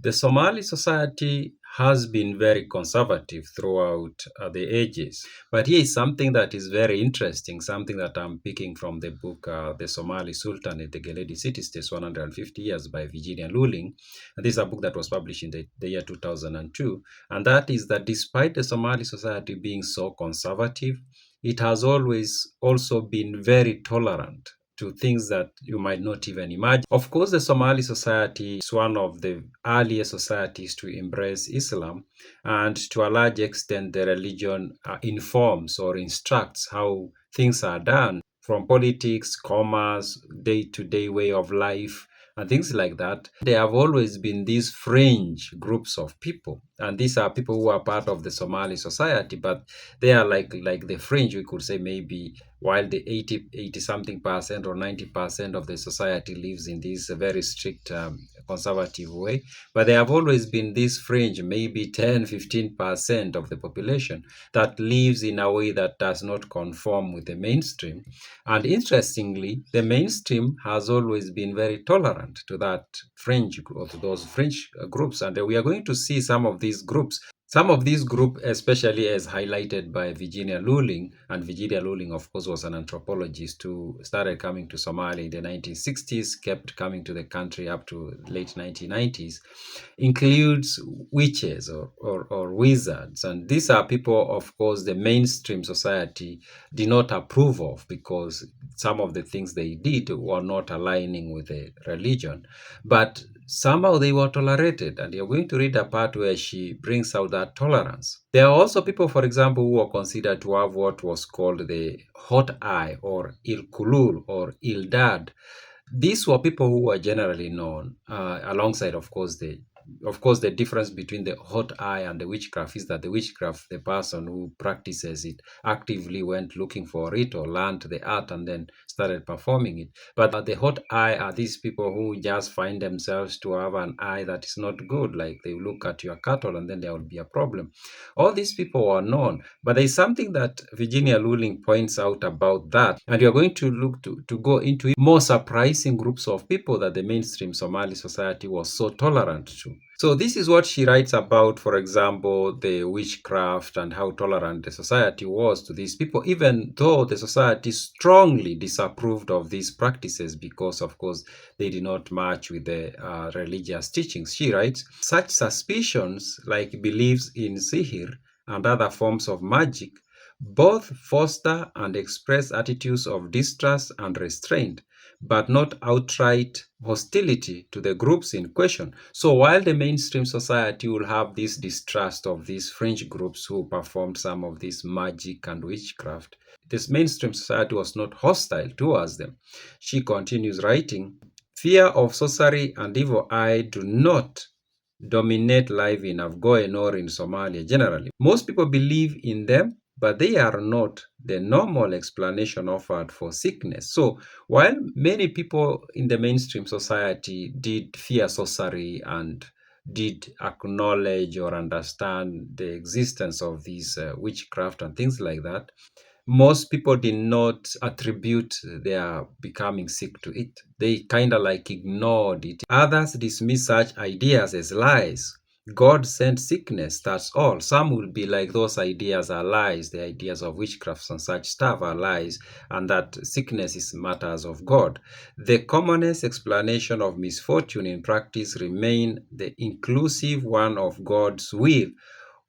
The Somali society has been very conservative throughout the ages. But here is something that is very interesting, something that I'm picking from the book, The Somali Sultanate, the Geledi City States 150 Years by Virginia Luling. And this is a book that was published in the year 2002. And that is that despite the Somali society being so conservative, it has always also been very tolerant to things that you might not even imagine. Of course, the Somali society is one of the earliest societies to embrace Islam, and to a large extent, the religion informs or instructs how things are done, from politics, commerce, day-to-day way of life, and things like that. There have always been these fringe groups of people, and these are people who are part of the Somali society, but they are like the fringe, we could say, maybe, while the 80 something percent or 90% of the society lives in this very strict conservative way. But there have always been this fringe, maybe 10-15% of the population, that lives in a way that does not conform with the mainstream. And interestingly, the mainstream has always been very tolerant to that fringe, or to those fringe groups. And we are going to see some of these groups. Some of these groups, especially as highlighted by Virginia Luling, and Virginia Luling, of course, was an anthropologist who started coming to Somalia in the 1960s, kept coming to the country up to late 1990s, includes witches or wizards. And these are people, of course, the mainstream society did not approve of, because some of the things they did were not aligning with the religion. But somehow they were tolerated, and you're going to read a part where she brings out that tolerance. There are also people, for example, who were considered to have what was called the hot eye, or il kulul, or il dad. These were people who were generally known, alongside, of course, the difference between the hot eye and the witchcraft is that the witchcraft, the person who practices it actively went looking for it or learned the art and then started performing it. But the hot eye are these people who just find themselves to have an eye that is not good, like they look at your cattle and then there will be a problem. All these people are known, but there is something that Virginia Luling points out about that, and you're going to look to go into more surprising groups of people that the mainstream Somali society was so tolerant to. So this is what she writes about, for example, the witchcraft and how tolerant the society was to these people, even though the society strongly disapproved of these practices because, of course, they did not match with the religious teachings. She writes, such suspicions, like beliefs in sihir and other forms of magic, both foster and express attitudes of distrust and restraint, but not outright hostility to the groups in question. So while the mainstream society will have this distrust of these fringe groups who performed some of this magic and witchcraft, this mainstream society was not hostile towards them. She continues writing, fear of sorcery and evil eye do not dominate life in Afghan or in Somalia generally. Most people believe in them, but they are not the normal explanation offered for sickness. So while many people in the mainstream society did fear sorcery and did acknowledge or understand the existence of these witchcraft and things like that, most people did not attribute their becoming sick to it. They kind of like ignored it. Others dismiss such ideas as lies. God sent sickness, that's all. Some will be like, those ideas are lies. The ideas of witchcrafts and such stuff are lies, and that sickness is matters of God. The commonest explanation of misfortune in practice remain the inclusive one of God's will,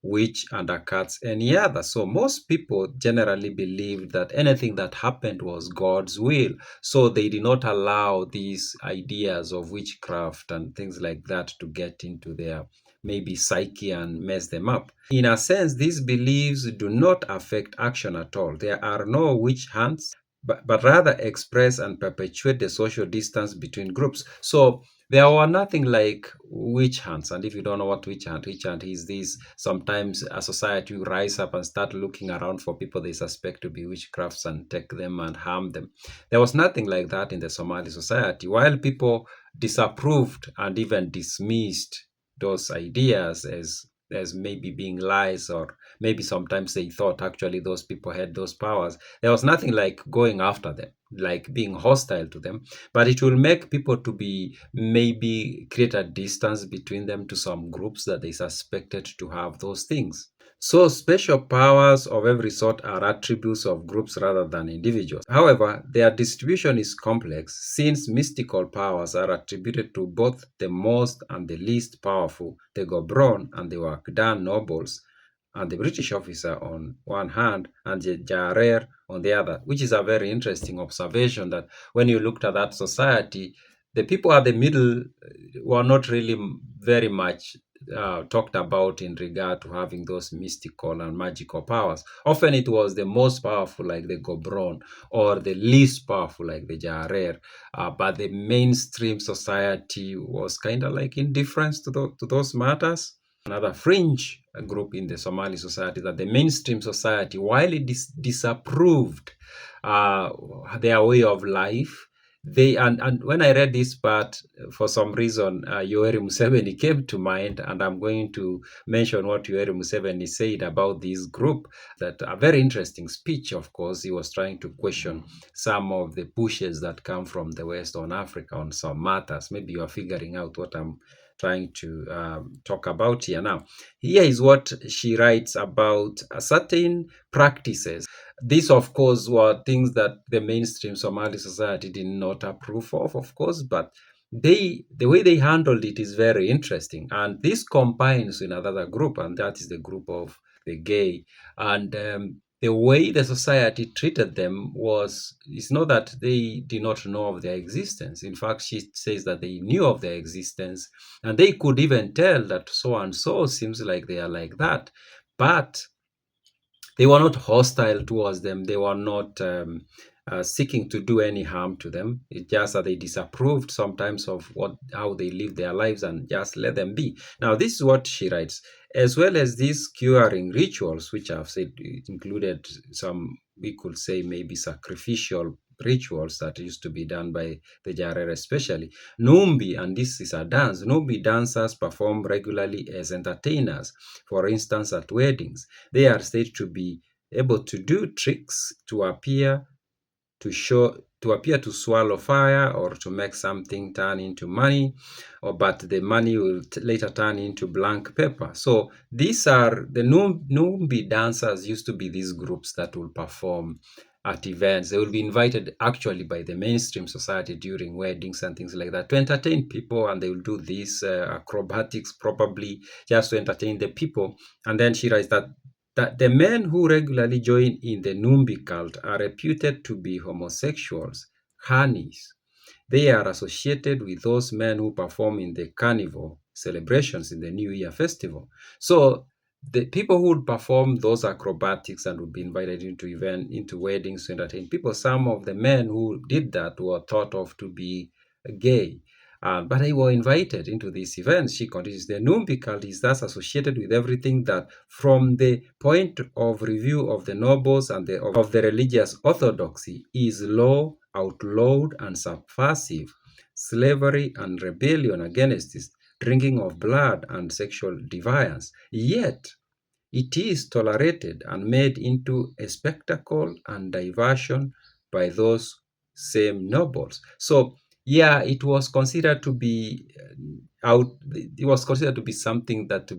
which undercuts any other. So most people generally believed that anything that happened was God's will. So they did not allow these ideas of witchcraft and things like that to get into their maybe psyche and mess them up. In a sense, these beliefs do not affect action at all. There are no witch hunts, but rather express and perpetuate the social distance between groups. So there were nothing like witch hunts. And if you don't know what witch hunt is, this sometimes a society will rise up and start looking around for people they suspect to be witchcrafts and take them and harm them. There was nothing like that in the Somali society. While people disapproved and even dismissed those ideas as as maybe being lies, or maybe sometimes they thought actually those people had those powers. There was nothing like going after them, like being hostile to them, but it will make people to be maybe create a distance between them to some groups that they suspected to have those things. So, special powers of every sort are attributes of groups rather than individuals. However, their distribution is complex since mystical powers are attributed to both the most and the least powerful, the Gobron and the Wakdan nobles, and the British officer on one hand, and the Jarer on the other, which is a very interesting observation that when you looked at that society, the people at the middle were not really very much talked about in regard to having those mystical and magical powers. Often it was the most powerful, like the Gobron, or the least powerful, like the Jarer. But the mainstream society was kind of like indifference to those matters. Another fringe group in the Somali society, that the mainstream society, while it disapproved uh, their way of life, they and when I read this part, for some reason, Yoweri Museveni came to mind, and I'm going to mention what Yoweri Museveni said about this group. That a very interesting speech. Of course, he was trying to question some of the pushes that come from the West on Africa on some matters. Maybe you are figuring out what I'm trying to talk about here now. Here is what she writes about certain practices. These, of course, were things that the mainstream Somali society did not approve of course, but the way they handled it is very interesting. And this combines in another group, and that is the group of the gay. And the way the society treated them was, it's not that they did not know of their existence. In fact, she says that they knew of their existence, and they could even tell that so and so seems like they are like that. But they were not hostile towards them. They were not seeking to do any harm to them. It's just that they disapproved sometimes of how they live their lives, and just let them be. Now, this is what she writes. As well as these curing rituals, which I've said it included some, we could say maybe sacrificial rituals that used to be done by the Jarere especially. Numbi, and this is a dance, Numbi dancers perform regularly as entertainers, for instance at weddings. They are said to be able to do tricks to appear to swallow fire, or to make something turn into money, but the money will later turn into blank paper. So these are the Numbi dancers. Used to be these groups that will perform at events. They will be invited actually by the mainstream society during weddings and things like that to entertain people, and they will do these acrobatics probably just to entertain the people. And then she writes that the men who regularly join in the Numbi cult are reputed to be homosexuals, Hanis. They are associated with those men who perform in the carnival celebrations in the New Year festival. So the people who would perform those acrobatics and would be invited into weddings to entertain people, some of the men who did that were thought of to be gay. But they were invited into these events. She continues, the Numbi cult is thus associated with everything that, from the point of review of the nobles and of the religious orthodoxy, is low, outlawed, and subversive. Slavery and rebellion against this, drinking of blood and sexual deviance. Yet, it is tolerated and made into a spectacle and diversion by those same nobles. So, yeah, it was considered to be it was considered to be something that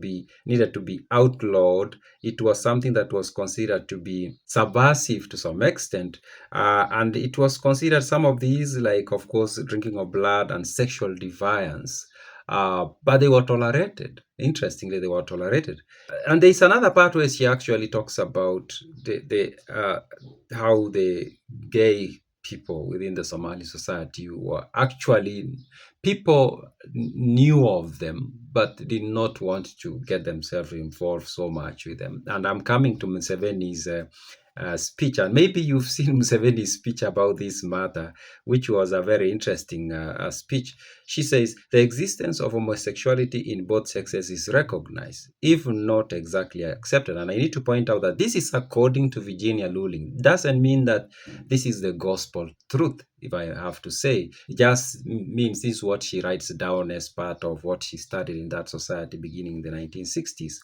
needed to be outlawed. It was something that was considered to be subversive to some extent, and it was considered some of these, like of course drinking of blood and sexual deviance, but they were tolerated. Interestingly, they were tolerated. And there's another part where she actually talks about the how the gay people within the Somali society were actually, people knew of them but did not want to get themselves involved so much with them. And I'm coming to Museveni's speech, and maybe you've seen Museveni's speech about this matter, which was a very interesting speech. She says the existence of homosexuality in both sexes is recognized, if not exactly accepted. And I need to point out that this is according to Virginia Luling. Doesn't mean that this is the gospel truth. if I have to say. It just means this is what she writes down as part of what she studied in that society beginning in the 1960s.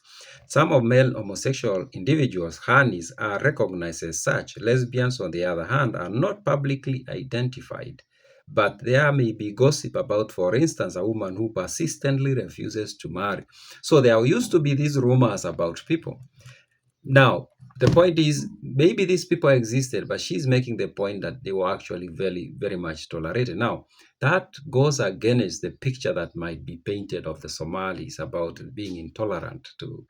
Some of male homosexual individuals, Hanis, are recognized as such. Lesbians, on the other hand, are not publicly identified. But there may be gossip about, for instance, a woman who persistently refuses to marry. So there used to be these rumors about people. Now, the point is, maybe these people existed, but she's making the point that they were actually very, very much tolerated. Now, that goes against the picture that might be painted of the Somalis about being intolerant to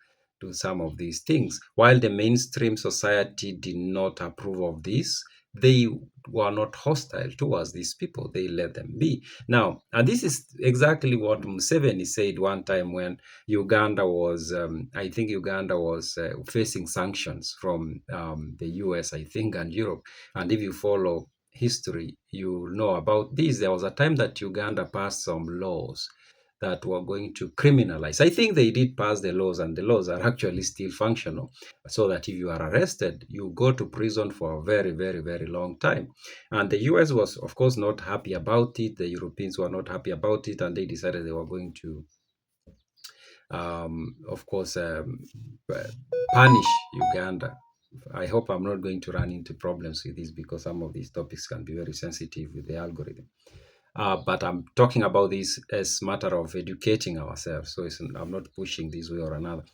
some of these things. While the mainstream society did not approve of this, they were not hostile towards these people. They let them be. Now, and this is exactly what Museveni said one time when Uganda was, I think Uganda was facing sanctions from the US, I think, and Europe. And if you follow history, you know about this. There was a time that Uganda passed some laws that were going to criminalize. I think they did pass the laws, and the laws are actually still functional, so that if you are arrested, you go to prison for a very, very, very long time. And the US was, of course, not happy about it. The Europeans were not happy about it, and they decided they were going to of course, punish Uganda. I hope I'm not going to run into problems with this because some of these topics can be very sensitive with the algorithm. But I'm talking about this as matter of educating ourselves. So I'm not pushing this way or another.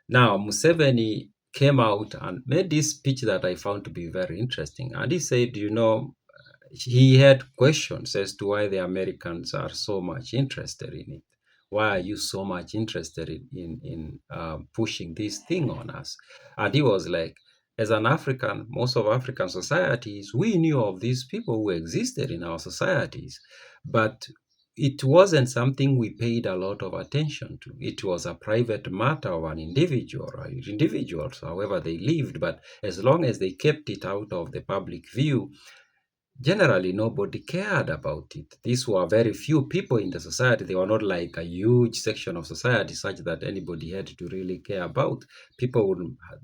Now, Museveni came out and made this speech that I found to be very interesting. And he said, he had questions as to why the Americans are so much interested in it. Why are you so much interested in pushing this thing on us? And he was like, as an African, most of African societies, we knew of these people who existed in our societies, but it wasn't something we paid a lot of attention to. It was a private matter of an individual, or individuals, however they lived. But as long as they kept it out of the public view, generally nobody cared about it. These were very few people in the society. They were not like a huge section of society such that anybody had to really care about.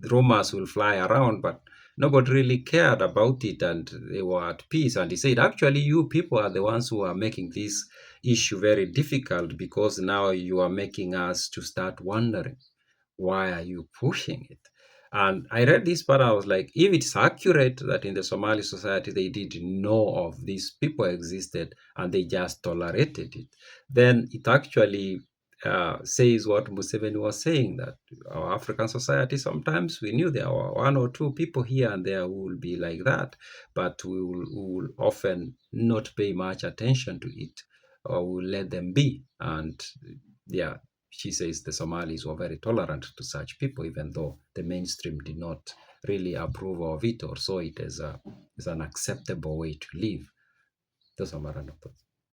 Rumors will fly around, but nobody really cared about it, and they were at peace. And he said, actually, you people are the ones who are making this issue very difficult, because now you are making us to start wondering, why are you pushing it? And I read this part, I was like, if it's accurate that in the Somali society they didn't know of these people existed and they just tolerated it, then it actually says what Museveni was saying, that our African society, sometimes we knew there were one or two people here and there who will be like that, but we will often not pay much attention to it, or we'll let them be. And yeah, she says the Somalis were very tolerant to such people, even though the mainstream did not really approve of it or saw it as an acceptable way to live. Those are my random thoughts.